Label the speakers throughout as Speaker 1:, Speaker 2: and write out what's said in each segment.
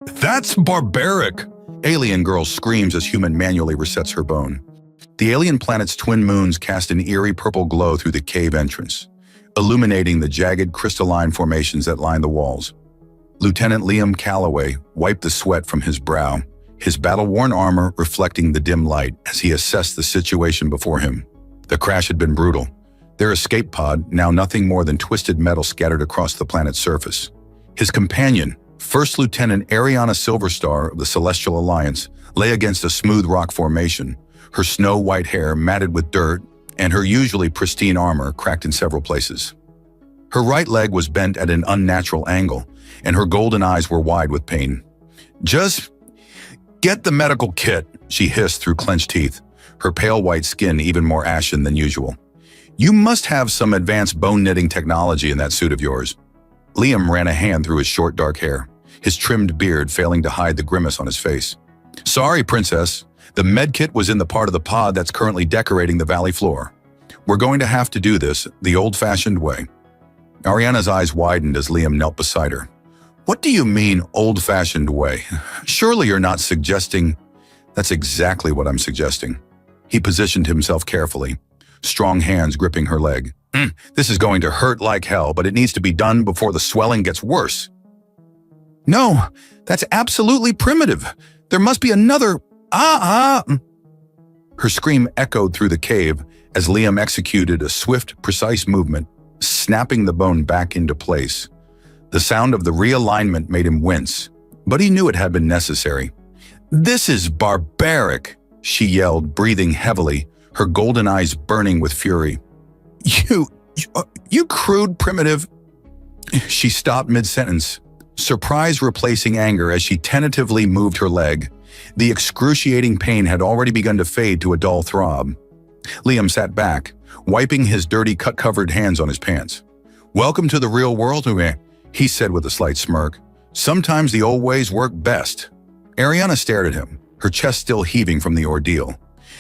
Speaker 1: That's barbaric! Alien girl screams as human manually resets her bone. The alien planet's twin moons cast an eerie purple glow through the cave entrance, illuminating the jagged crystalline formations that line the walls. Lieutenant Liam Calloway wiped the sweat from his brow, his battle-worn armor reflecting the dim light as he assessed the situation before him. The crash had been brutal. Their escape pod, now nothing more than twisted metal scattered across the planet's surface. His companion, First Lieutenant Ariana Silverstar of the Celestial Alliance, lay against a smooth rock formation, her snow-white hair matted with dirt and her usually pristine armor cracked in several places. Her right leg was bent at an unnatural angle, and her golden eyes were wide with pain. "Just get the medical kit," she hissed through clenched teeth, her pale white skin even more ashen than usual. "You must have some advanced bone-knitting technology in that suit of yours." Liam ran a hand through his short dark hair, his trimmed beard failing to hide the grimace on his face. "Sorry, Princess. The medkit was in the part of the pod that's currently decorating the valley floor. We're going to have to do this the old-fashioned way." Ariana's eyes widened as Liam knelt beside her. "What do you mean, old-fashioned way? Surely you're not suggesting—" "That's exactly what I'm suggesting." He positioned himself carefully, strong hands gripping her leg. "This is going to hurt like hell, but it needs to be done before the swelling gets worse." "No, that's absolutely primitive. There must be another— Her scream echoed through the cave as Liam executed a swift, precise movement, snapping the bone back into place. The sound of the realignment made him wince, but he knew it had been necessary. "This is barbaric," she yelled, breathing heavily, her golden eyes burning with fury. You crude primitive—" She stopped mid-sentence, surprise replacing anger as she tentatively moved her leg. The excruciating pain had already begun to fade to a dull throb. Liam sat back, wiping his dirty cut-covered hands on his pants. "Welcome to the real world, he said with a slight smirk. "Sometimes the old ways work best." Ariana stared at him, her chest still heaving from the ordeal.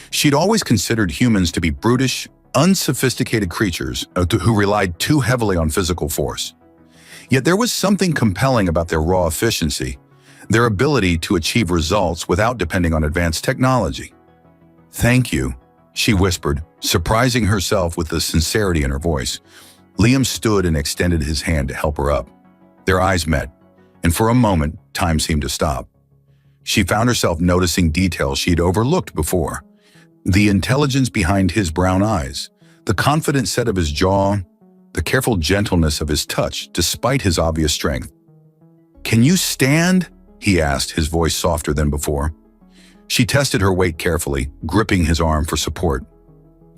Speaker 1: She'd always considered humans to be brutish, unsophisticated creatures who relied too heavily on physical force. Yet there was something compelling about their raw efficiency, their ability to achieve results without depending on advanced technology. "Thank you," she whispered, surprising herself with the sincerity in her voice. Liam stood and extended his hand to help her up. Their eyes met, and for a moment, time seemed to stop. She found herself noticing details she'd overlooked before. The intelligence behind his brown eyes, the confident set of his jaw, the careful gentleness of his touch despite his obvious strength. "Can you stand?" he asked, his voice softer than before. She tested her weight carefully, gripping his arm for support.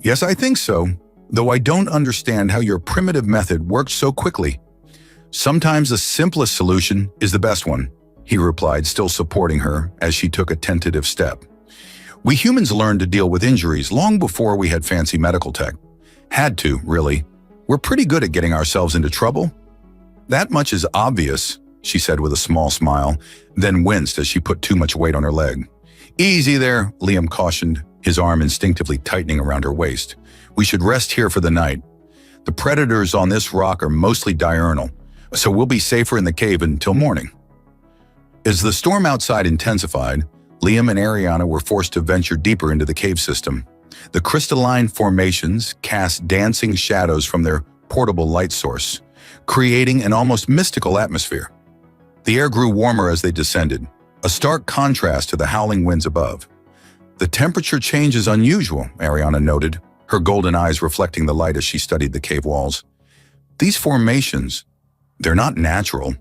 Speaker 1: "Yes, I think so, though I don't understand how your primitive method worked so quickly." "Sometimes the simplest solution is the best one," he replied, still supporting her as she took a tentative step. "We humans learned to deal with injuries long before we had fancy medical tech. Had to, really. We're pretty good at getting ourselves into trouble." "That much is obvious," she said with a small smile, then winced as she put too much weight on her leg. "Easy there," Liam cautioned, his arm instinctively tightening around her waist. "We should rest here for the night. The predators on this rock are mostly diurnal, so we'll be safer in the cave until morning." As the storm outside intensified, Liam and Ariana were forced to venture deeper into the cave system. The crystalline formations cast dancing shadows from their portable light source, creating an almost mystical atmosphere. The air grew warmer as they descended, a stark contrast to the howling winds above. "The temperature change is unusual," Ariana noted, her golden eyes reflecting the light as she studied the cave walls. "These formations, they're not natural."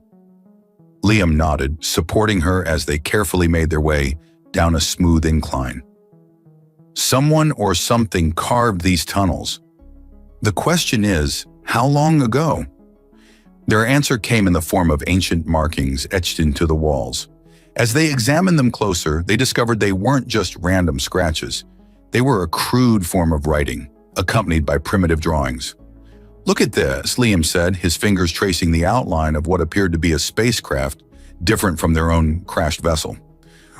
Speaker 1: Liam nodded, supporting her as they carefully made their way down a smooth incline. "Someone or something carved these tunnels. The question is, how long ago?" Their answer came in the form of ancient markings etched into the walls. As they examined them closer, they discovered they weren't just random scratches. They were a crude form of writing, accompanied by primitive drawings. "Look at this," Liam said, his fingers tracing the outline of what appeared to be a spacecraft different from their own crashed vessel.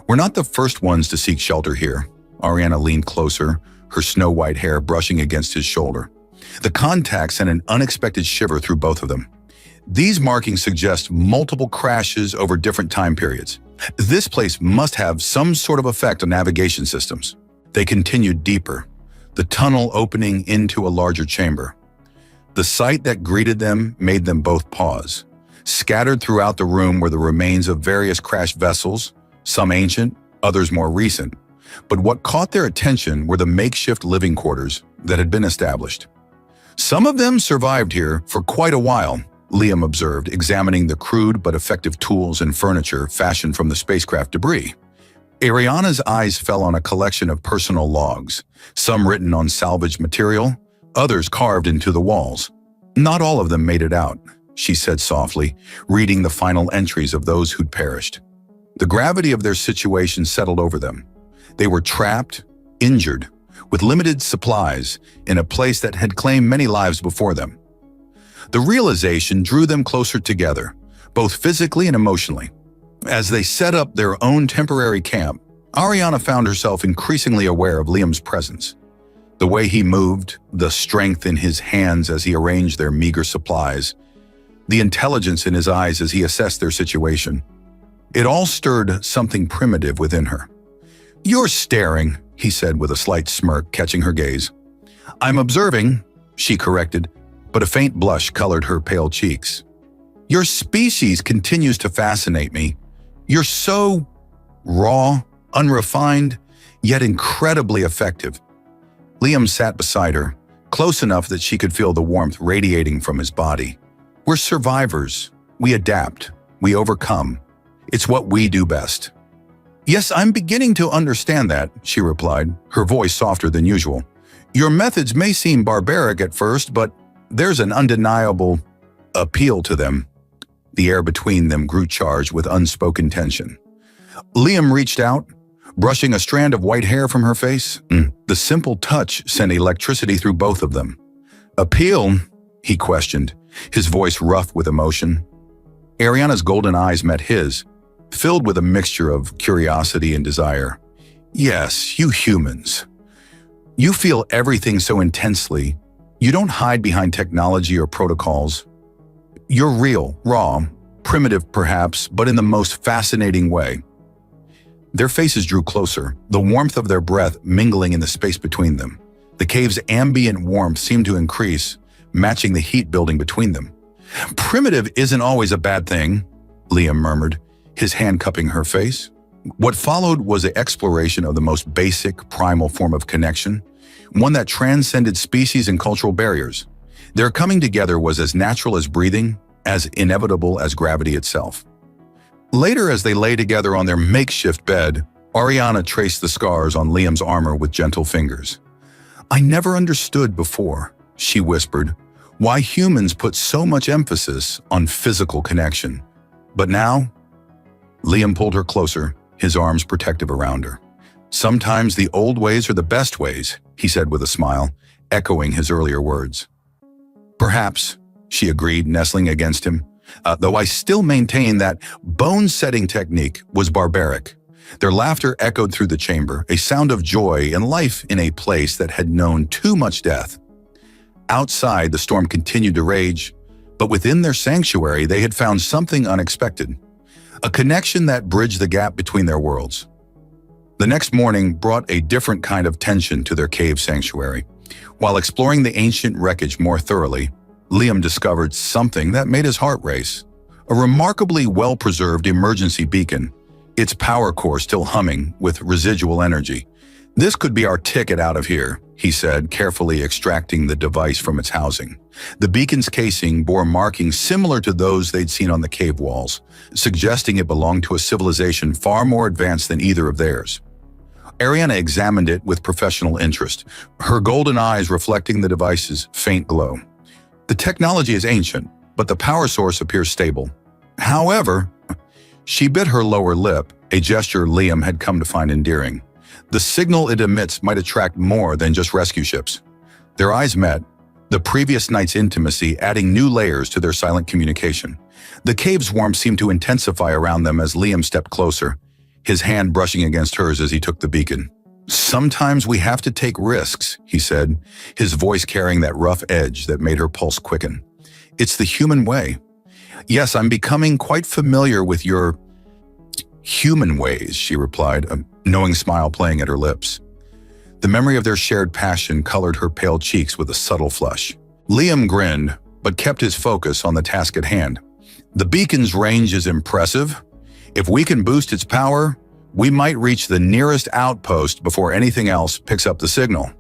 Speaker 1: "We're not the first ones to seek shelter here." Ariana leaned closer, her snow-white hair brushing against his shoulder. The contact sent an unexpected shiver through both of them. "These markings suggest multiple crashes over different time periods. This place must have some sort of effect on navigation systems. They continued deeper, the tunnel opening into a larger chamber. The sight that greeted them made them both pause. Scattered throughout the room were the remains of various crashed vessels, some ancient, others more recent. But what caught their attention were the makeshift living quarters that had been established. Some of them survived here for quite a while, Liam observed, examining the crude but effective tools and furniture fashioned from the spacecraft debris. Ariana's eyes fell on a collection of personal logs, some written on salvaged material, others carved into the walls. Not all of them made it out, she said softly, reading the final entries of those who'd perished. The gravity of their situation settled over them. They were trapped, injured, with limited supplies in a place that had claimed many lives before them. The realization drew them closer together, both physically and emotionally. As they set up their own temporary camp, Ariana found herself increasingly aware of Liam's presence. The way he moved, the strength in his hands as he arranged their meager supplies, the intelligence in his eyes as he assessed their situation. It all stirred something primitive within her. "You're staring," he said with a slight smirk, catching her gaze. "I'm observing," she corrected, but a faint blush colored her pale cheeks. "Your species continues to fascinate me. You're so raw, unrefined, yet incredibly effective." Liam sat beside her, close enough that she could feel the warmth radiating from his body. "We're survivors. We adapt. We overcome. It's what we do best." "Yes, I'm beginning to understand that," she replied, her voice softer than usual. "Your methods may seem barbaric at first, but there's an undeniable appeal to them." The air between them grew charged with unspoken tension. Liam reached out, brushing a strand of white hair from her face. The simple touch sent electricity through both of them. "Appeal?" he questioned, his voice rough with emotion. Ariana's golden eyes met his, filled with a mixture of curiosity and desire. "Yes, you humans. You feel everything so intensely. You don't hide behind technology or protocols. You're real, raw, primitive perhaps, but in the most fascinating way." Their faces drew closer, the warmth of their breath mingling in the space between them. The cave's ambient warmth seemed to increase, matching the heat building between them. "Primitive isn't always a bad thing," Liam murmured, his hand cupping her face. What followed was an exploration of the most basic, primal form of connection, one that transcended species and cultural barriers. Their coming together was as natural as breathing, as inevitable as gravity itself. Later, as they lay together on their makeshift bed, Ariana traced the scars on Liam's armor with gentle fingers. "I never understood before," she whispered, "why humans put so much emphasis on physical connection. But now..." Liam pulled her closer, his arms protective around her. "Sometimes the old ways are the best ways," he said with a smile, echoing his earlier words. "Perhaps," she agreed, nestling against him, "though I still maintain that bone-setting technique was barbaric." Their laughter echoed through the chamber, a sound of joy and life in a place that had known too much death. Outside, the storm continued to rage, but within their sanctuary they had found something unexpected, a connection that bridged the gap between their worlds. The next morning brought a different kind of tension to their cave sanctuary. While exploring the ancient wreckage more thoroughly, Liam discovered something that made his heart race. A remarkably well-preserved emergency beacon, its power core still humming with residual energy. "This could be our ticket out of here," he said, carefully extracting the device from its housing. The beacon's casing bore markings similar to those they'd seen on the cave walls, suggesting it belonged to a civilization far more advanced than either of theirs. Ariana examined it with professional interest, her golden eyes reflecting the device's faint glow. The technology is ancient, but the power source appears stable. However, she bit her lower lip, a gesture Liam had come to find endearing. The signal it emits might attract more than just rescue ships. Their eyes met, the previous night's intimacy adding new layers to their silent communication. The cave's warmth seemed to intensify around them as Liam stepped closer, his hand brushing against hers as he took the beacon. "Sometimes we have to take risks," he said, his voice carrying that rough edge that made her pulse quicken. "It's the human way. Yes, I'm becoming quite familiar with your..." Human ways, she replied, a knowing smile playing at her lips. The memory of their shared passion colored her pale cheeks with a subtle flush. Liam grinned, but kept his focus on the task at hand. The beacon's range is impressive. If we can boost its power, we might reach the nearest outpost before anything else picks up the signal.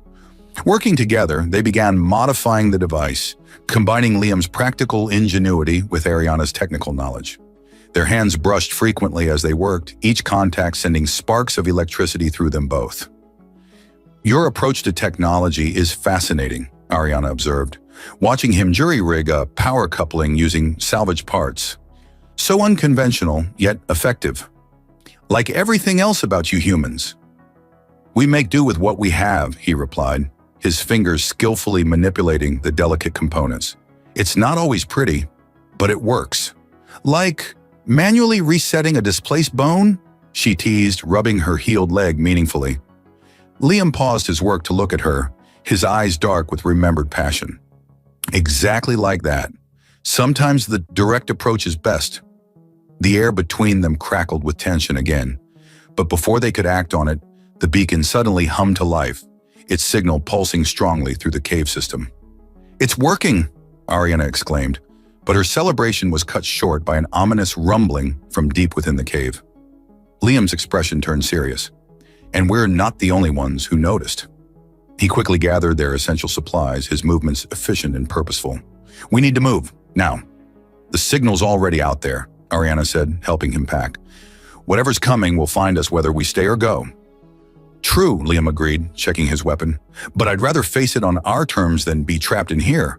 Speaker 1: Working together, they began modifying the device, combining Liam's practical ingenuity with Ariana's technical knowledge. Their hands brushed frequently as they worked, each contact sending sparks of electricity through them both. Your approach to technology is fascinating, Ariana observed, watching him jury-rig a power coupling using salvage parts. So unconventional, yet effective. Like everything else about you humans. We make do with what we have, he replied, his fingers skillfully manipulating the delicate components. It's not always pretty, but it works. Like manually resetting a displaced bone? She teased, rubbing her healed leg meaningfully. Liam paused his work to look at her, his eyes dark with remembered passion. Exactly like that. Sometimes the direct approach is best. The air between them crackled with tension again, but before they could act on it, the beacon suddenly hummed to life, its signal pulsing strongly through the cave system. "It's working!" Ariana exclaimed, but her celebration was cut short by an ominous rumbling from deep within the cave. Liam's expression turned serious, and we're not the only ones who noticed. He quickly gathered their essential supplies, his movements efficient and purposeful. "We need to move, now." "The signal's already out there," Ariana said, helping him pack. "Whatever's coming will find us whether we stay or go." "True," Liam agreed, checking his weapon, "but I'd rather face it on our terms than be trapped in here."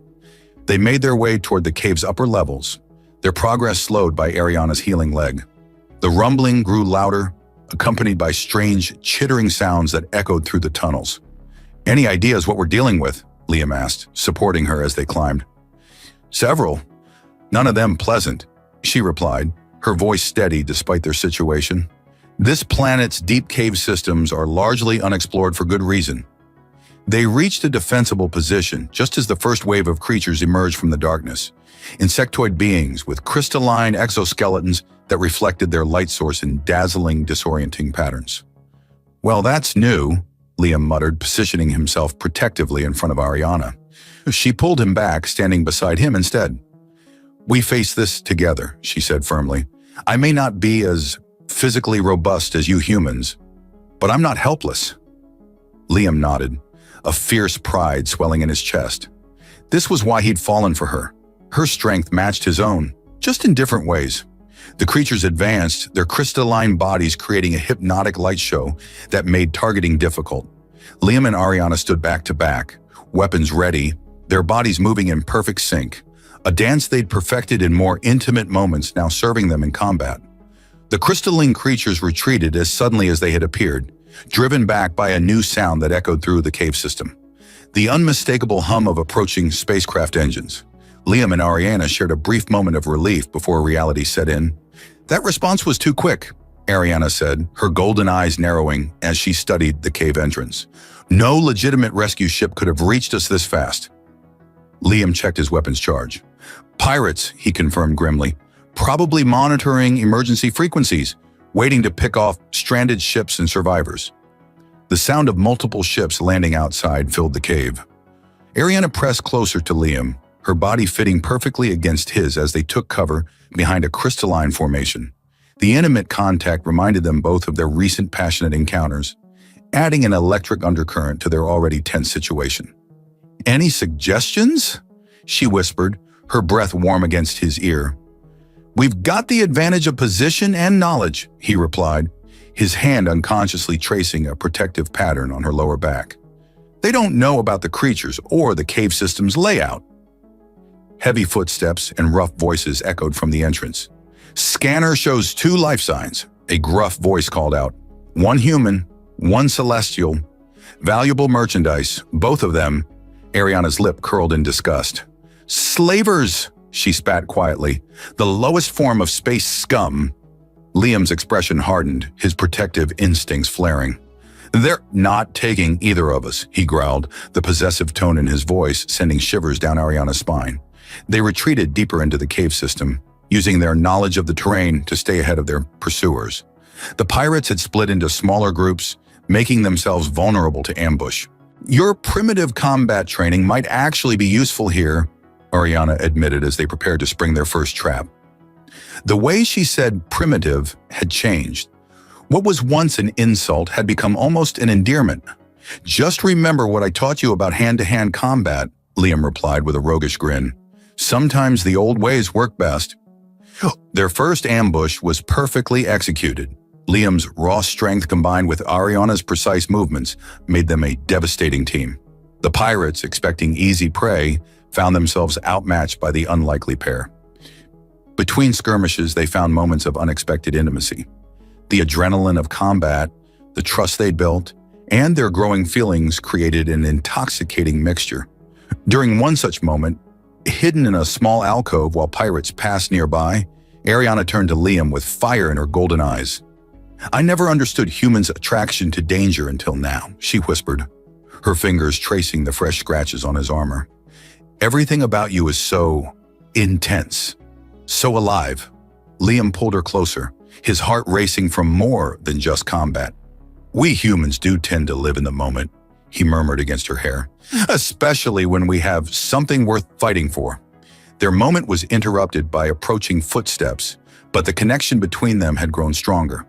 Speaker 1: They made their way toward the cave's upper levels, their progress slowed by Ariana's healing leg. The rumbling grew louder, accompanied by strange, chittering sounds that echoed through the tunnels. "Any ideas what we're dealing with?" Liam asked, supporting her as they climbed. "Several. None of them pleasant," she replied, her voice steady despite their situation. "This planet's deep cave systems are largely unexplored for good reason. They reached a defensible position just as the first wave of creatures emerged from the darkness, insectoid beings with crystalline exoskeletons that reflected their light source in dazzling, disorienting patterns." "Well, that's new," Liam muttered, positioning himself protectively in front of Ariana. She pulled him back, standing beside him instead. "We face this together," she said firmly. "I may not be as physically robust as you humans, but I'm not helpless." Liam nodded, a fierce pride swelling in his chest. This was why he'd fallen for her. Her strength matched his own, just in different ways. The creatures advanced, their crystalline bodies creating a hypnotic light show that made targeting difficult. Liam and Ariana stood back to back, weapons ready, their bodies moving in perfect sync, a dance they'd perfected in more intimate moments now serving them in combat. The crystalline creatures retreated as suddenly as they had appeared, driven back by a new sound that echoed through the cave system. The unmistakable hum of approaching spacecraft engines. Liam and Ariana shared a brief moment of relief before reality set in. "That response was too quick," Ariana said, her golden eyes narrowing as she studied the cave entrance. "No legitimate rescue ship could have reached us this fast." Liam checked his weapons charge. "Pirates," he confirmed grimly, "probably monitoring emergency frequencies, waiting to pick off stranded ships and survivors." The sound of multiple ships landing outside filled the cave. Ariana pressed closer to Liam, her body fitting perfectly against his as they took cover behind a crystalline formation. The intimate contact reminded them both of their recent passionate encounters, adding an electric undercurrent to their already tense situation. "Any suggestions?" she whispered, her breath warm against his ear. "We've got the advantage of position and knowledge," he replied, his hand unconsciously tracing a protective pattern on her lower back. "They don't know about the creatures or the cave system's layout." Heavy footsteps and rough voices echoed from the entrance. "Scanner shows 2 life signs," a gruff voice called out. "One human, one celestial. Valuable merchandise, both of them." Ariana's lip curled in disgust. "Slavers," she spat quietly. "The lowest form of space scum." Liam's expression hardened, his protective instincts flaring. "They're not taking either of us," he growled, the possessive tone in his voice sending shivers down Ariana's spine. They retreated deeper into the cave system, using their knowledge of the terrain to stay ahead of their pursuers. The pirates had split into smaller groups, making themselves vulnerable to ambush. "Your primitive combat training might actually be useful here," Ariana admitted as they prepared to spring their first trap. The way she said primitive had changed. What was once an insult had become almost an endearment. "Just remember what I taught you about hand-to-hand combat," Liam replied with a roguish grin. "Sometimes the old ways work best." Their first ambush was perfectly executed. Liam's raw strength combined with Ariana's precise movements made them a devastating team. The pirates, expecting easy prey, found themselves outmatched by the unlikely pair. Between skirmishes, they found moments of unexpected intimacy. The adrenaline of combat, the trust they'd built, and their growing feelings created an intoxicating mixture. During one such moment, hidden in a small alcove while pirates passed nearby, Ariana turned to Liam with fire in her golden eyes. "I never understood humans' attraction to danger until now," she whispered, her fingers tracing the fresh scratches on his armor. "Everything about you is so intense, so alive." Liam pulled her closer, his heart racing from more than just combat. "We humans do tend to live in the moment," he murmured against her hair, "especially when we have something worth fighting for." Their moment was interrupted by approaching footsteps, but the connection between them had grown stronger.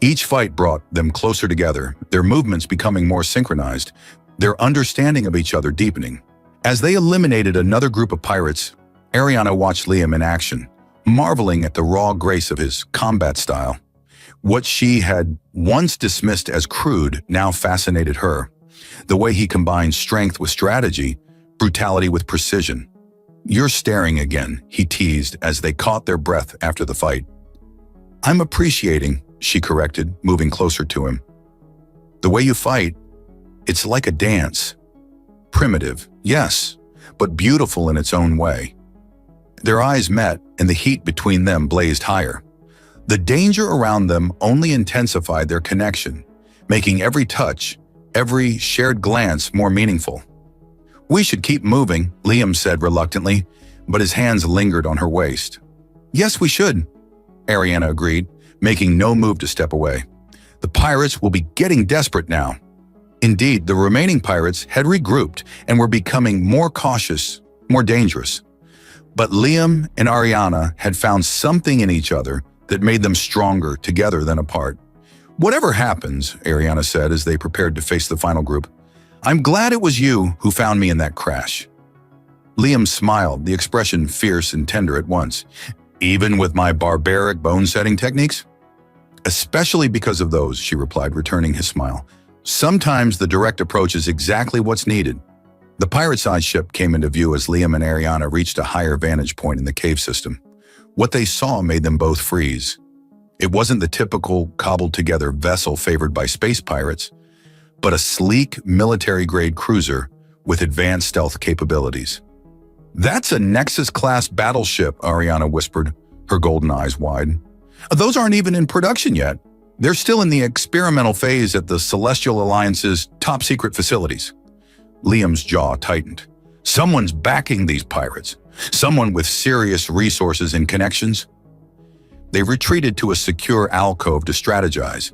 Speaker 1: Each fight brought them closer together, their movements becoming more synchronized, their understanding of each other deepening. As they eliminated another group of pirates, Ariana watched Liam in action, marveling at the raw grace of his combat style. What she had once dismissed as crude now fascinated her. The way he combined strength with strategy, brutality with precision. "You're staring again," he teased as they caught their breath after the fight. "I'm appreciating," she corrected, moving closer to him. "The way you fight, it's like a dance. Primitive, yes, but beautiful in its own way." Their eyes met, and the heat between them blazed higher. The danger around them only intensified their connection, making every touch, every shared glance more meaningful. "We should keep moving," Liam said reluctantly, but his hands lingered on her waist. "Yes, we should," Ariana agreed, making no move to step away. The pirates will be getting desperate now. Indeed, the remaining pirates had regrouped and were becoming more cautious, more dangerous. But Liam and Ariana had found something in each other that made them stronger together than apart. "Whatever happens," Ariana said as they prepared to face the final group, "I'm glad it was you who found me in that crash." Liam smiled, the expression fierce and tender at once. "Even with my barbaric bone-setting techniques?" "Especially because of those," she replied, returning his smile. "Sometimes the direct approach is exactly what's needed." The pirate-sized ship came into view as Liam and Ariana reached a higher vantage point in the cave system. What they saw made them both freeze. It wasn't the typical cobbled-together vessel favored by space pirates, but a sleek, military-grade cruiser with advanced stealth capabilities. "That's a Nexus-class battleship," Ariana whispered, her golden eyes wide. "Those aren't even in production yet. They're still in the experimental phase at the Celestial Alliance's top-secret facilities." Liam's jaw tightened. Someone's backing these pirates. Someone with serious resources and connections. They retreated to a secure alcove to strategize.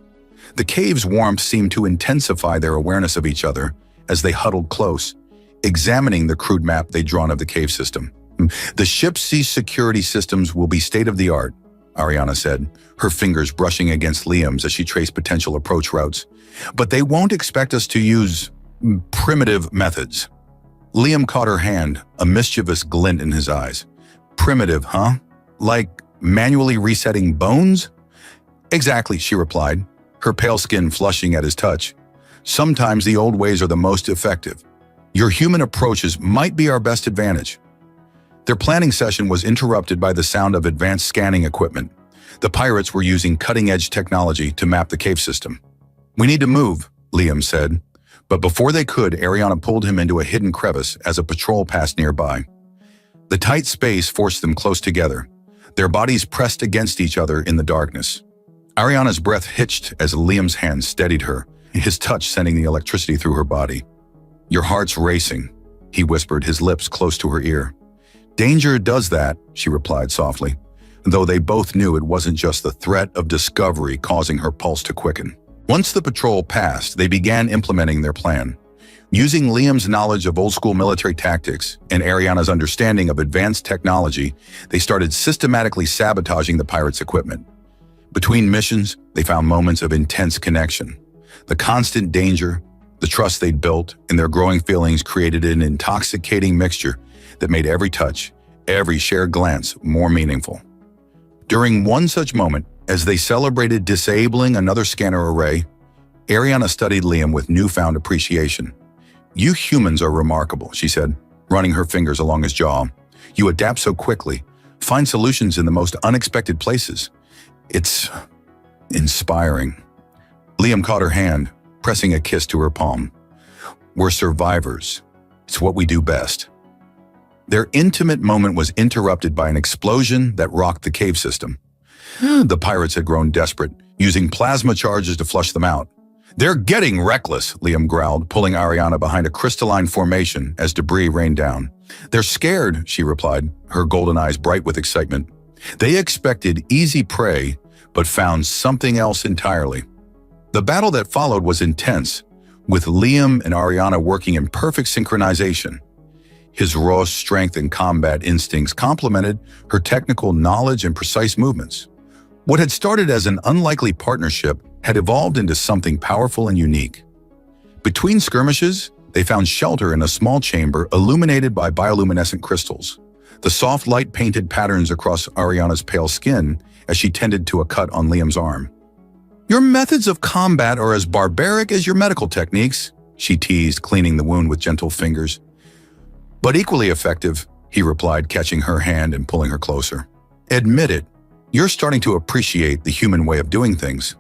Speaker 1: The cave's warmth seemed to intensify their awareness of each other as they huddled close, examining the crude map they'd drawn of the cave system. "The ship's sea security systems will be state-of-the-art," Ariana said, her fingers brushing against Liam's as she traced potential approach routes. "But they won't expect us to use primitive methods." Liam caught her hand, a mischievous glint in his eyes. "Primitive, huh? Like manually resetting bones?" "Exactly," she replied, her pale skin flushing at his touch. "Sometimes the old ways are the most effective. Your human approaches might be our best advantage." Their planning session was interrupted by the sound of advanced scanning equipment. The pirates were using cutting-edge technology to map the cave system. "We need to move," Liam said. But before they could, Ariana pulled him into a hidden crevice as a patrol passed nearby. The tight space forced them close together, their bodies pressed against each other in the darkness. Ariana's breath hitched as Liam's hand steadied her, his touch sending the electricity through her body. "Your heart's racing," he whispered, his lips close to her ear. "Danger does that," she replied softly. though they both knew it wasn't just the threat of discovery causing her pulse to quicken. Once the patrol passed, they began implementing their plan. Using Liam's knowledge of old-school military tactics and Ariana's understanding of advanced technology, they started systematically sabotaging the pirates' equipment. Between missions, they found moments of intense connection. The constant danger, the trust they'd built, and their growing feelings created an intoxicating mixture that made every touch, every shared glance more meaningful. During one such moment, as they celebrated disabling another scanner array, Ariana studied Liam with newfound appreciation. "You humans are remarkable," she said, running her fingers along his jaw. "You adapt so quickly, find solutions in the most unexpected places. It's inspiring." Liam caught her hand, pressing a kiss to her palm. "We're survivors. It's what we do best." Their intimate moment was interrupted by an explosion that rocked the cave system. The pirates had grown desperate, using plasma charges to flush them out. "They're getting reckless," Liam growled, pulling Ariana behind a crystalline formation as debris rained down. "They're scared," she replied, her golden eyes bright with excitement. They expected easy prey, but found something else entirely. The battle that followed was intense, with Liam and Ariana working in perfect synchronization. His raw strength and combat instincts complemented her technical knowledge and precise movements. What had started as an unlikely partnership had evolved into something powerful and unique. Between skirmishes, they found shelter in a small chamber illuminated by bioluminescent crystals. The soft light painted patterns across Ariana's pale skin as she tended to a cut on Liam's arm. "Your methods of combat are as barbaric as your medical techniques," she teased, cleaning the wound with gentle fingers. "But equally effective," he replied, catching her hand and pulling her closer. "Admit it, you're starting to appreciate the human way of doing things."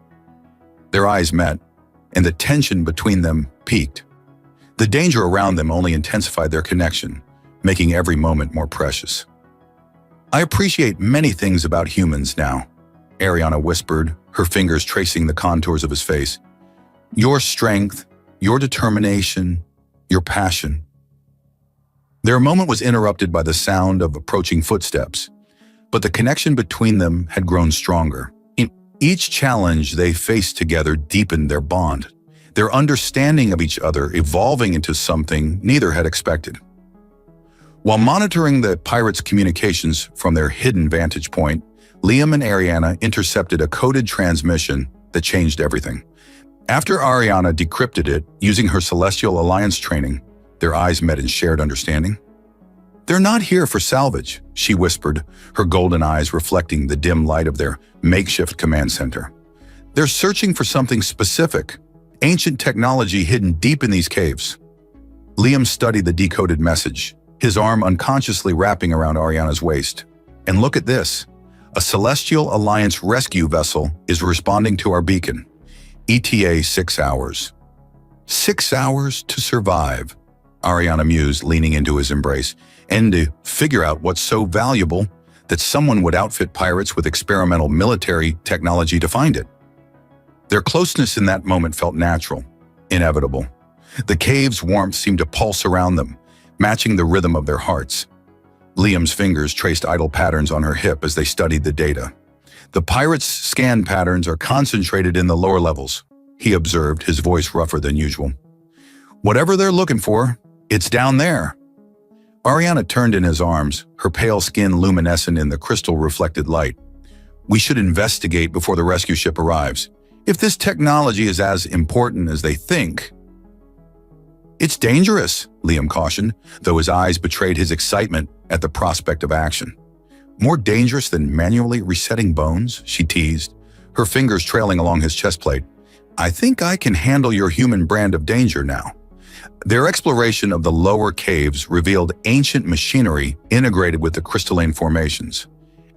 Speaker 1: Their eyes met, and the tension between them peaked. The danger around them only intensified their connection, making every moment more precious. "I appreciate many things about humans now," Ariana whispered, her fingers tracing the contours of his face. "Your strength, your determination, your passion." Their moment was interrupted by the sound of approaching footsteps, but the connection between them had grown stronger. Each challenge they faced together deepened their bond, their understanding of each other evolving into something neither had expected. While monitoring the pirates' communications from their hidden vantage point, Liam and Ariana intercepted a coded transmission that changed everything. After Ariana decrypted it using her Celestial Alliance training, their eyes met in shared understanding. "They're not here for salvage," she whispered, her golden eyes reflecting the dim light of their makeshift command center. "They're searching for something specific, ancient technology hidden deep in these caves." Liam studied the decoded message, his arm unconsciously wrapping around Ariana's waist. "And look at this. A Celestial Alliance rescue vessel is responding to our beacon. ETA 6 hours. 6 hours to survive," Ariana mused, leaning into his embrace, "and to figure out what's so valuable that someone would outfit pirates with experimental military technology to find it." Their closeness in that moment felt natural, inevitable. The cave's warmth seemed to pulse around them, matching the rhythm of their hearts. Liam's fingers traced idle patterns on her hip as they studied the data. "The pirates' scan patterns are concentrated in the lower levels," he observed, his voice rougher than usual. "Whatever they're looking for, it's down there." Ariana turned in his arms, her pale skin luminescent in the crystal-reflected light. "We should investigate before the rescue ship arrives. If this technology is as important as they think..." "It's dangerous," Liam cautioned, though his eyes betrayed his excitement at the prospect of action. "More dangerous than manually resetting bones?" she teased, her fingers trailing along his chest plate. "I think I can handle your human brand of danger now." Their exploration of the lower caves revealed ancient machinery integrated with the crystalline formations.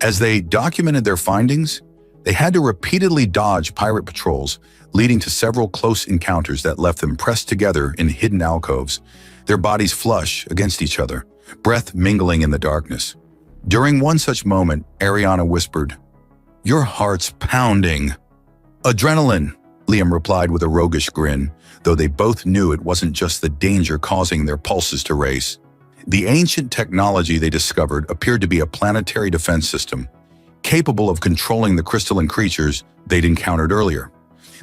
Speaker 1: As they documented their findings, they had to repeatedly dodge pirate patrols, leading to several close encounters that left them pressed together in hidden alcoves, their bodies flush against each other, breath mingling in the darkness. During one such moment, Ariana whispered, "Your heart's pounding." "Adrenaline," Liam replied with a roguish grin, though they both knew it wasn't just the danger causing their pulses to race. The ancient technology they discovered appeared to be a planetary defense system, capable of controlling the crystalline creatures they'd encountered earlier.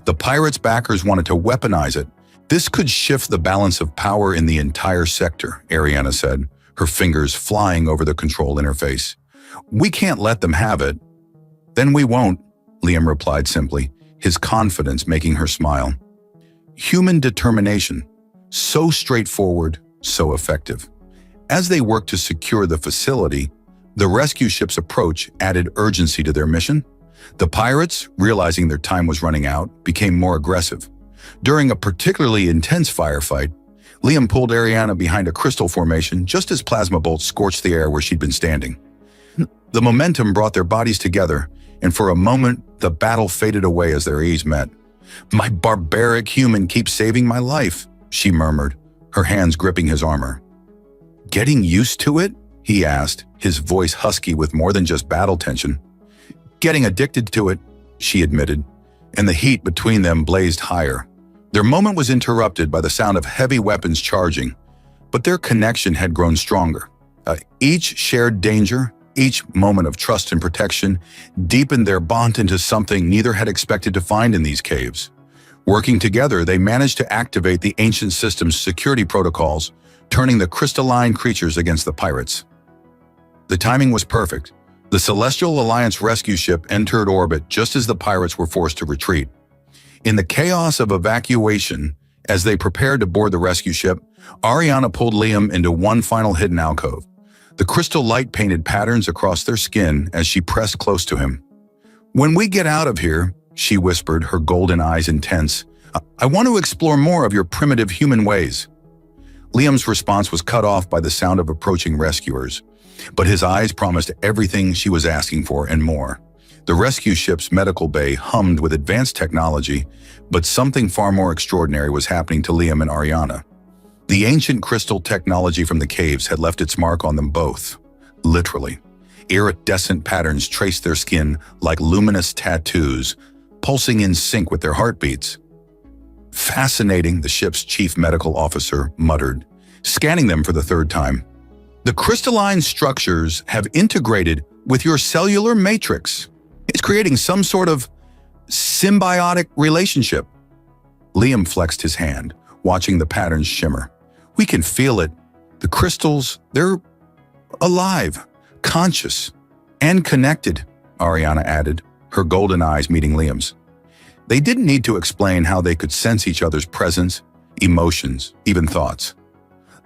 Speaker 1: The pirates' backers wanted to weaponize it. This could shift the balance of power in the entire sector, Ariana said, her fingers flying over the control interface. We can't let them have it. Then we won't, Liam replied simply, his confidence making her smile. Human determination. So straightforward, so effective. As they worked to secure the facility, the rescue ship's approach added urgency to their mission. The pirates, realizing their time was running out, became more aggressive. During a particularly intense firefight, Liam pulled Ariana behind a crystal formation just as plasma bolts scorched the air where she'd been standing. The momentum brought their bodies together, and for a moment, the battle faded away as their ease met. "My barbaric human keeps saving my life," she murmured, her hands gripping his armor. "Getting used to it?" he asked, his voice husky with more than just battle tension. "Getting addicted to it," she admitted, and the heat between them blazed higher. Their moment was interrupted by the sound of heavy weapons charging, but their connection had grown stronger. Each shared danger, each moment of trust and protection, deepened their bond into something neither had expected to find in these caves. Working together, they managed to activate the ancient system's security protocols, turning the crystalline creatures against the pirates. The timing was perfect. The Celestial Alliance rescue ship entered orbit just as the pirates were forced to retreat. In the chaos of evacuation, as they prepared to board the rescue ship, Ariana pulled Liam into one final hidden alcove. The crystal light painted patterns across their skin as she pressed close to him. "When we get out of here," she whispered, her golden eyes intense, "I want to explore more of your primitive human ways." Liam's response was cut off by the sound of approaching rescuers, but his eyes promised everything she was asking for and more. The rescue ship's medical bay hummed with advanced technology, but something far more extraordinary was happening to Liam and Ariana. The ancient crystal technology from the caves had left its mark on them both. Literally. Iridescent patterns traced their skin like luminous tattoos, pulsing in sync with their heartbeats. "Fascinating," the ship's chief medical officer muttered, scanning them for the third time. "The crystalline structures have integrated with your cellular matrix. It's creating some sort of symbiotic relationship." Liam flexed his hand, watching the patterns shimmer. "We can feel it. The crystals, they're alive, conscious, and connected," Ariana added, her golden eyes meeting Liam's. They didn't need to explain how they could sense each other's presence, emotions, even thoughts.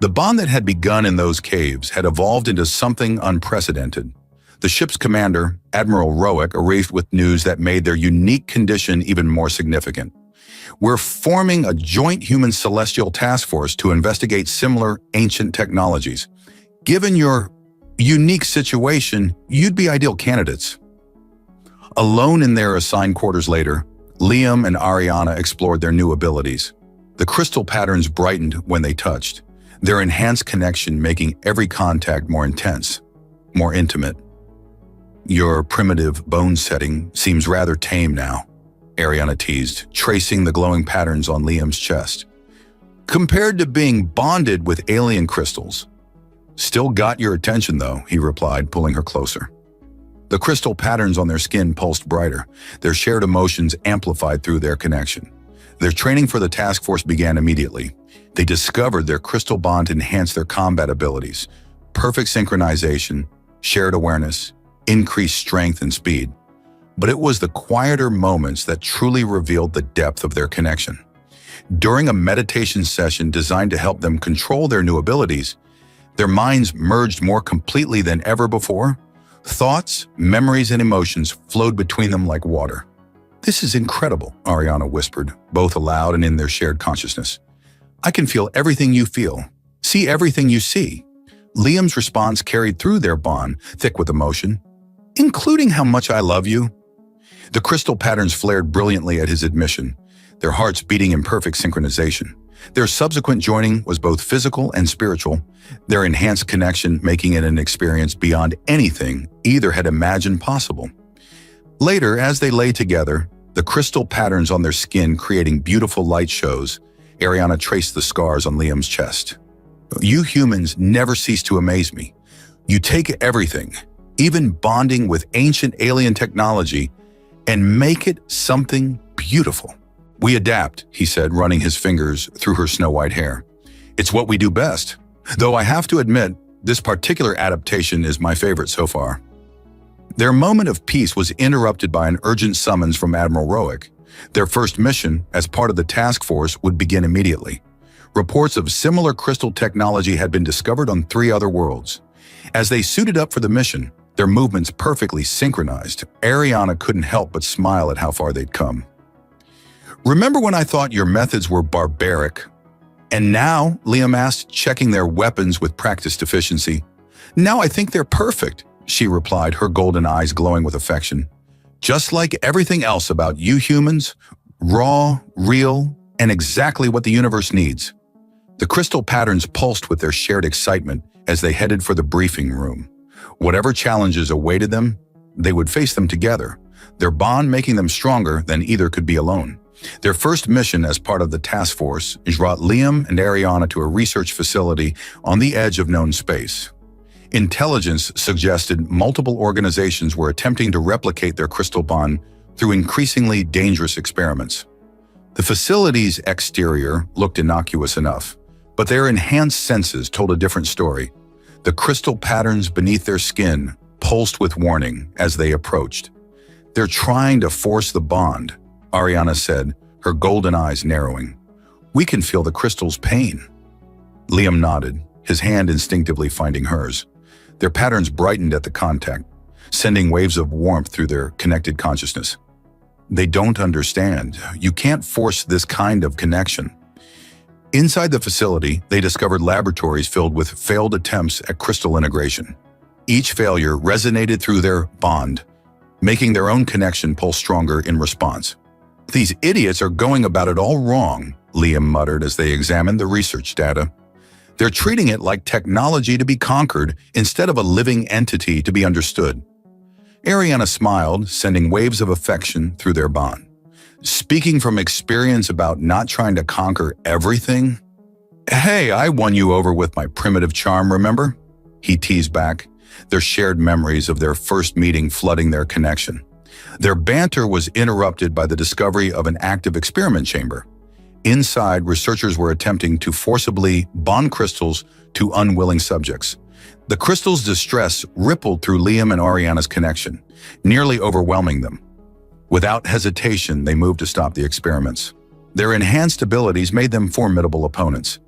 Speaker 1: The bond that had begun in those caves had evolved into something unprecedented. The ship's commander, Admiral Roick, arrived with news that made their unique condition even more significant. "We're forming a joint human celestial task force to investigate similar ancient technologies. Given your unique situation, you'd be ideal candidates." Alone in their assigned quarters later, Liam and Ariana explored their new abilities. The crystal patterns brightened when they touched, their enhanced connection making every contact more intense, more intimate. "Your primitive bone setting seems rather tame now," Ariana teased, tracing the glowing patterns on Liam's chest. "Compared to being bonded with alien crystals." "Still got your attention though," he replied, pulling her closer. The crystal patterns on their skin pulsed brighter, their shared emotions amplified through their connection. Their training for the task force began immediately. They discovered their crystal bond enhanced their combat abilities, perfect synchronization, shared awareness, increased strength and speed. But it was the quieter moments that truly revealed the depth of their connection. During a meditation session designed to help them control their new abilities, their minds merged more completely than ever before. Thoughts, memories, and emotions flowed between them like water. "This is incredible," Ariana whispered, both aloud and in their shared consciousness. "I can feel everything you feel, see everything you see." Liam's response carried through their bond, thick with emotion. "Including how much I love you." The crystal patterns flared brilliantly at his admission, their hearts beating in perfect synchronization. Their subsequent joining was both physical and spiritual, their enhanced connection making it an experience beyond anything either had imagined possible. Later, as they lay together, the crystal patterns on their skin creating beautiful light shows, Ariana traced the scars on Liam's chest. "You humans never cease to amaze me. You take everything, even bonding with ancient alien technology, and make it something beautiful. "We adapt," he said, running his fingers through her snow-white hair. "It's what we do best. Though I have to admit, this particular adaptation is my favorite so far." Their moment of peace was interrupted by an urgent summons from Admiral Roick. Their first mission, as part of the task force, would begin immediately. Reports of similar crystal technology had been discovered on 3 other worlds. As they suited up for the mission, their movements perfectly synchronized, Ariana couldn't help but smile at how far they'd come. "Remember when I thought your methods were barbaric? And now," Liam asked, checking their weapons with practiced efficiency. "Now I think they're perfect," she replied, her golden eyes glowing with affection. "Just like everything else about you humans, raw, real, and exactly what the universe needs." The crystal patterns pulsed with their shared excitement as they headed for the briefing room. Whatever challenges awaited them, they would face them together, their bond making them stronger than either could be alone. Their first mission as part of the task force brought Liam and Ariana to a research facility on the edge of known space. Intelligence suggested multiple organizations were attempting to replicate their crystal bond through increasingly dangerous experiments. The facility's exterior looked innocuous enough, but their enhanced senses told a different story. The crystal patterns beneath their skin pulsed with warning as they approached. "They're trying to force the bond," Ariana said, her golden eyes narrowing. "We can feel the crystal's pain." Liam nodded, his hand instinctively finding hers. Their patterns brightened at the contact, sending waves of warmth through their connected consciousness. "They don't understand. You can't force this kind of connection." Inside the facility, they discovered laboratories filled with failed attempts at crystal integration. Each failure resonated through their bond, making their own connection pulse stronger in response. "These idiots are going about it all wrong," Liam muttered as they examined the research data. "They're treating it like technology to be conquered instead of a living entity to be understood." Ariana smiled, sending waves of affection through their bond. "Speaking from experience about not trying to conquer everything?" "Hey, I won you over with my primitive charm, remember?" he teased back, their shared memories of their first meeting flooding their connection. Their banter was interrupted by the discovery of an active experiment chamber. Inside, researchers were attempting to forcibly bond crystals to unwilling subjects. The crystal's distress rippled through Liam and Ariana's connection, nearly overwhelming them. Without hesitation, they moved to stop the experiments. Their enhanced abilities made them formidable opponents.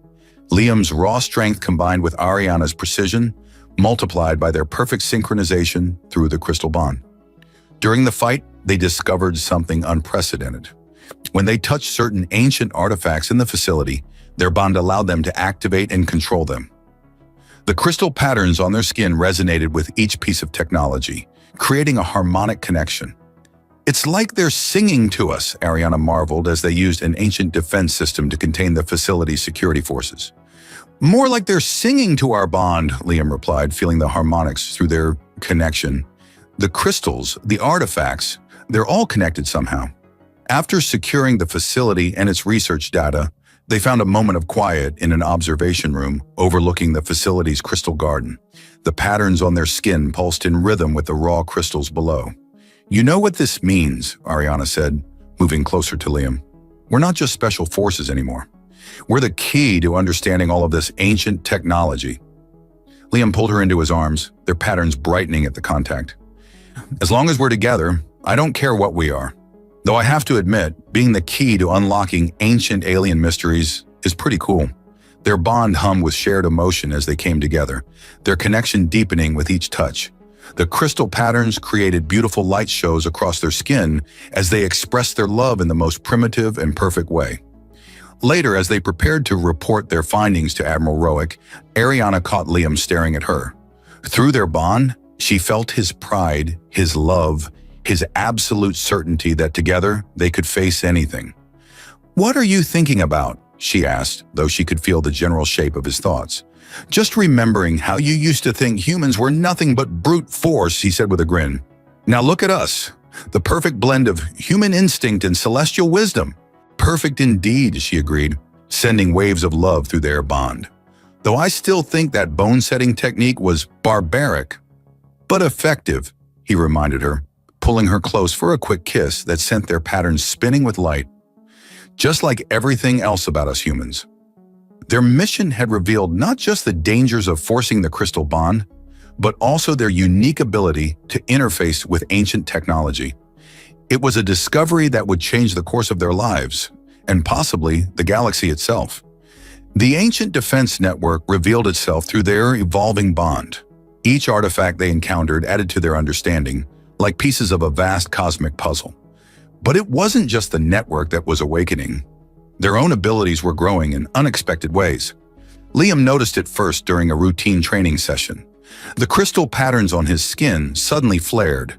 Speaker 1: Liam's raw strength combined with Ariana's precision, multiplied by their perfect synchronization through the crystal bond. During the fight, they discovered something unprecedented. When they touched certain ancient artifacts in the facility, their bond allowed them to activate and control them. The crystal patterns on their skin resonated with each piece of technology, creating a harmonic connection. "It's like they're singing to us," Ariana marveled as they used an ancient defense system to contain the facility's security forces. "More like they're singing to our bond," Liam replied, feeling the harmonics through their connection. "The crystals, the artifacts, they're all connected somehow." After securing the facility and its research data, they found a moment of quiet in an observation room overlooking the facility's crystal garden. The patterns on their skin pulsed in rhythm with the raw crystals below. "You know what this means," Ariana said, moving closer to Liam. "We're not just special forces anymore. We're the key to understanding all of this ancient technology." Liam pulled her into his arms, their patterns brightening at the contact. "As long as we're together, I don't care what we are. Though I have to admit, being the key to unlocking ancient alien mysteries is pretty cool." Their bond hummed with shared emotion as they came together, their connection deepening with each touch. The crystal patterns created beautiful light shows across their skin as they expressed their love in the most primitive and perfect way. Later, as they prepared to report their findings to Admiral Roick, Ariana caught Liam staring at her. Through their bond, she felt his pride, his love, his absolute certainty that together they could face anything. "What are you thinking about?" she asked, though she could feel the general shape of his thoughts. "Just remembering how you used to think humans were nothing but brute force," he said with a grin. "Now look at us, the perfect blend of human instinct and celestial wisdom." "Perfect indeed," she agreed, sending waves of love through their bond. "Though I still think that bone-setting technique was barbaric." But effective, he reminded her, pulling her close for a quick kiss that sent their patterns spinning with light. Just like everything else about us humans. Their mission had revealed not just the dangers of forcing the crystal bond, but also their unique ability to interface with ancient technology. It was a discovery that would change the course of their lives, and possibly the galaxy itself. The ancient defense network revealed itself through their evolving bond. Each artifact they encountered added to their understanding, like pieces of a vast cosmic puzzle. But it wasn't just the network that was awakening. Their own abilities were growing in unexpected ways. Liam noticed it first during a routine training session. The crystal patterns on his skin suddenly flared,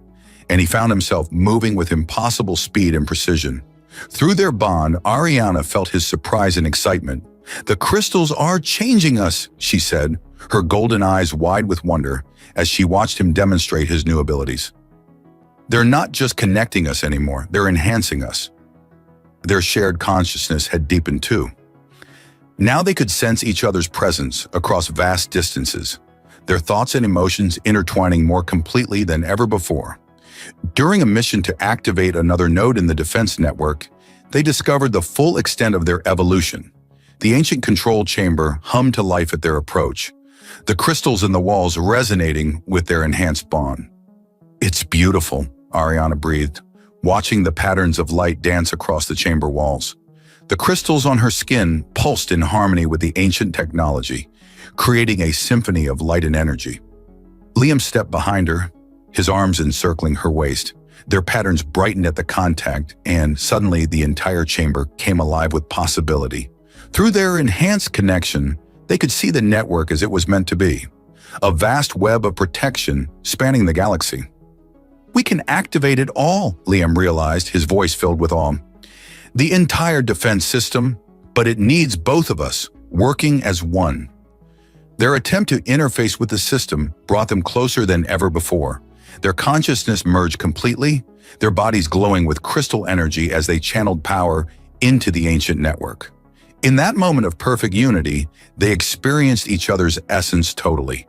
Speaker 1: and he found himself moving with impossible speed and precision. Through their bond, Ariana felt his surprise and excitement. "The crystals are changing us," she said, her golden eyes wide with wonder as she watched him demonstrate his new abilities. "They're not just connecting us anymore, they're enhancing us." Their shared consciousness had deepened too. Now they could sense each other's presence across vast distances, their thoughts and emotions intertwining more completely than ever before. During a mission to activate another node in the defense network, they discovered the full extent of their evolution. The ancient control chamber hummed to life at their approach, the crystals in the walls resonating with their enhanced bond. "It's beautiful," Ariana breathed, watching the patterns of light dance across the chamber walls. The crystals on her skin pulsed in harmony with the ancient technology, creating a symphony of light and energy. Liam stepped behind her, his arms encircling her waist. Their patterns brightened at the contact, and suddenly the entire chamber came alive with possibility. Through their enhanced connection, they could see the network as it was meant to be, a vast web of protection spanning the galaxy. "We can activate it all," Liam realized, his voice filled with awe. "The entire defense system, but it needs both of us, working as one." Their attempt to interface with the system brought them closer than ever before. Their consciousness merged completely, their bodies glowing with crystal energy as they channeled power into the ancient network. In that moment of perfect unity, they experienced each other's essence totally.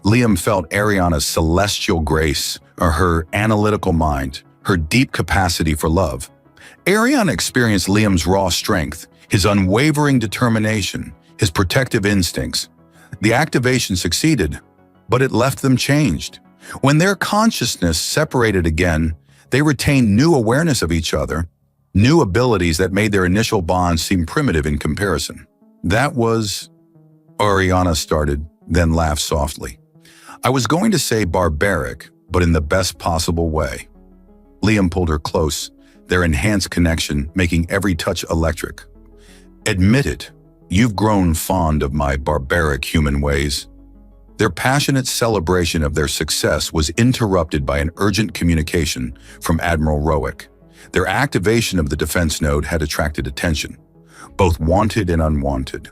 Speaker 1: Liam felt Ariana's celestial grace, or her analytical mind, her deep capacity for love. Ariana experienced Liam's raw strength, his unwavering determination, his protective instincts. The activation succeeded, but it left them changed. When their consciousness separated again, they retained new awareness of each other, new abilities that made their initial bond seem primitive in comparison. "That was," Ariana started, then laughed softly. "I was going to say barbaric, but in the best possible way." Liam pulled her close, their enhanced connection making every touch electric. "Admit it, you've grown fond of my barbaric human ways." Their passionate celebration of their success was interrupted by an urgent communication from Admiral Rowick. Their activation of the defense node had attracted attention, both wanted and unwanted.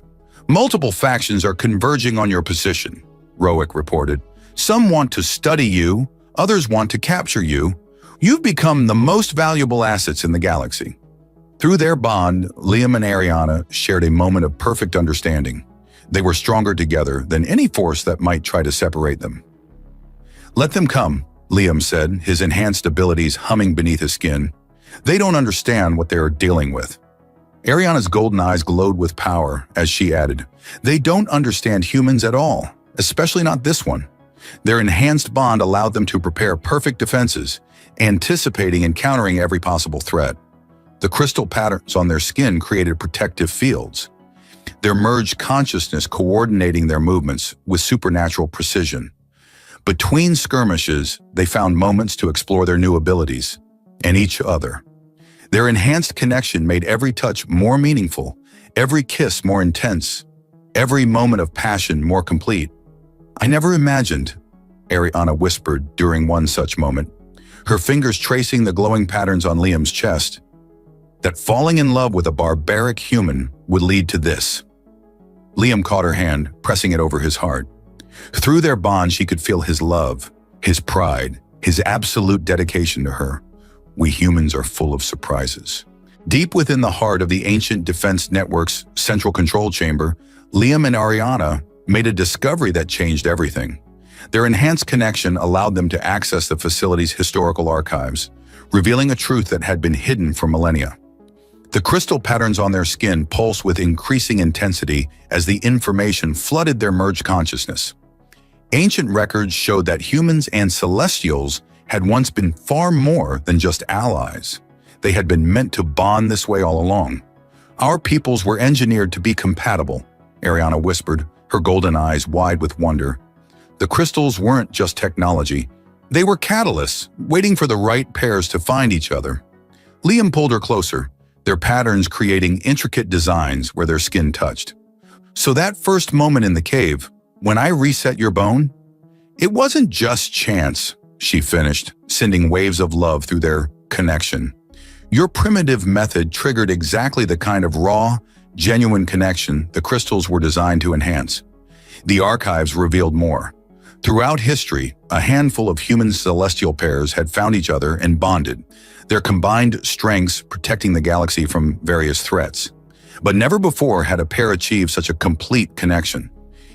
Speaker 1: "Multiple factions are converging on your position," Rowick reported. "Some want to study you, others want to capture you. You've become the most valuable assets in the galaxy." Through their bond, Liam and Ariana shared a moment of perfect understanding. They were stronger together than any force that might try to separate them. "Let them come," Liam said, his enhanced abilities humming beneath his skin. "They don't understand what they are dealing with." Ariana's golden eyes glowed with power as she added, "They don't understand humans at all, especially not this one." Their enhanced bond allowed them to prepare perfect defenses, anticipating and countering every possible threat. The crystal patterns on their skin created protective fields, their merged consciousness coordinating their movements with supernatural precision. Between skirmishes, they found moments to explore their new abilities and each other. Their enhanced connection made every touch more meaningful, every kiss more intense, every moment of passion more complete. "I never imagined," Ariana whispered during one such moment, her fingers tracing the glowing patterns on Liam's chest, "that falling in love with a barbaric human would lead to this." Liam caught her hand, pressing it over his heart. Through their bond, she could feel his love, his pride, his absolute dedication to her. "We humans are full of surprises." Deep within the heart of the ancient defense network's central control chamber, Liam and Ariana made a discovery that changed everything. Their enhanced connection allowed them to access the facility's historical archives, revealing a truth that had been hidden for millennia. The crystal patterns on their skin pulsed with increasing intensity as the information flooded their merged consciousness. Ancient records showed that humans and celestials had once been far more than just allies. They had been meant to bond this way all along. "Our peoples were engineered to be compatible," Ariana whispered, her golden eyes wide with wonder. The crystals weren't just technology. They were catalysts, waiting for the right pairs to find each other. Liam pulled her closer, their patterns creating intricate designs where their skin touched. "So that first moment in the cave, when I reset your bone, it wasn't just chance," she finished, sending waves of love through their connection. "Your primitive method triggered exactly the kind of raw, genuine connection the crystals were designed to enhance." The archives revealed more. Throughout history, a handful of human-celestial pairs had found each other and bonded, their combined strengths protecting the galaxy from various threats. But never before had a pair achieved such a complete connection.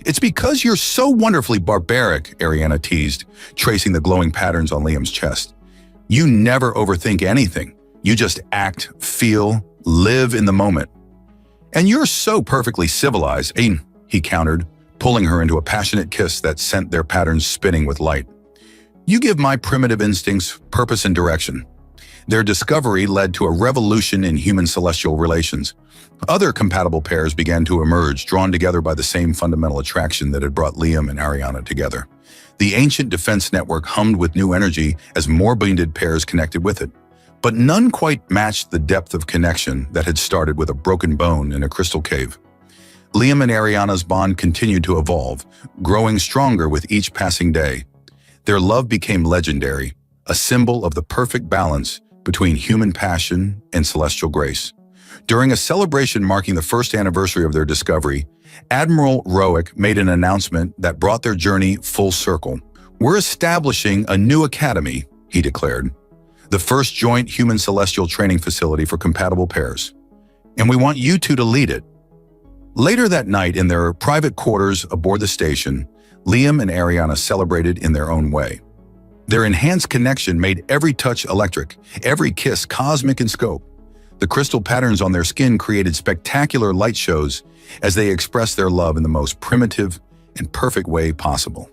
Speaker 1: "It's because you're so wonderfully barbaric," Ariana teased, tracing the glowing patterns on Liam's chest. "You never overthink anything. You just act, feel, live in the moment. And you're so perfectly civilized," he countered, pulling her into a passionate kiss that sent their patterns spinning with light. "You give my primitive instincts purpose and direction." Their discovery led to a revolution in human-celestial relations. Other compatible pairs began to emerge, drawn together by the same fundamental attraction that had brought Liam and Ariana together. The ancient defense network hummed with new energy as more bonded pairs connected with it. But none quite matched the depth of connection that had started with a broken bone in a crystal cave. Liam and Ariana's bond continued to evolve, growing stronger with each passing day. Their love became legendary, a symbol of the perfect balance between human passion and celestial grace. During a celebration marking the first anniversary of their discovery, Admiral Roick made an announcement that brought their journey full circle. "We're establishing a new academy," he declared, "the first joint human-celestial training facility for compatible pairs. And we want you two to lead it." Later that night, in their private quarters aboard the station, Liam and Ariana celebrated in their own way. Their enhanced connection made every touch electric, every kiss cosmic in scope. The crystal patterns on their skin created spectacular light shows as they expressed their love in the most primitive and perfect way possible.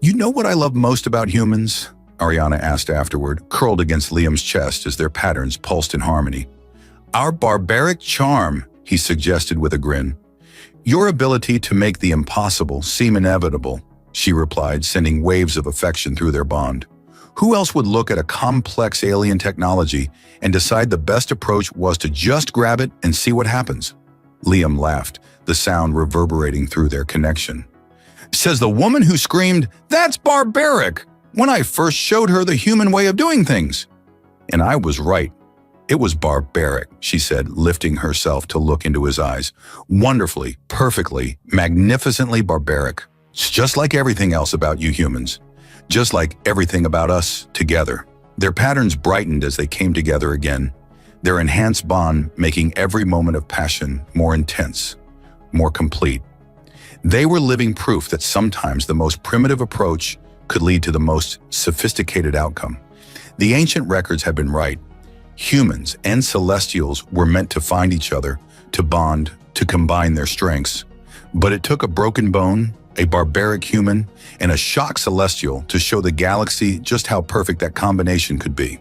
Speaker 1: "You know what I love most about humans?" Ariana asked afterward, curled against Liam's chest as their patterns pulsed in harmony. "Our barbaric charm," he suggested with a grin. "Your ability to make the impossible seem inevitable," she replied, sending waves of affection through their bond. Who else would look at a complex alien technology and decide the best approach was to just grab it and see what happens? Liam laughed, the sound reverberating through their connection. "Says the woman who screamed, 'That's barbaric!' when I first showed her the human way of doing things." And I was right. "It was barbaric," she said, lifting herself to look into his eyes. "Wonderfully, perfectly, magnificently barbaric. It's just like everything else about you humans. Just like everything about us together." Their patterns brightened as they came together again, their enhanced bond making every moment of passion more intense, more complete. They were living proof that sometimes the most primitive approach could lead to the most sophisticated outcome. The ancient records had been right. Humans and celestials were meant to find each other, to bond, to combine their strengths. But it took a broken bone, a barbaric human, and a shocked celestial to show the galaxy just how perfect that combination could be.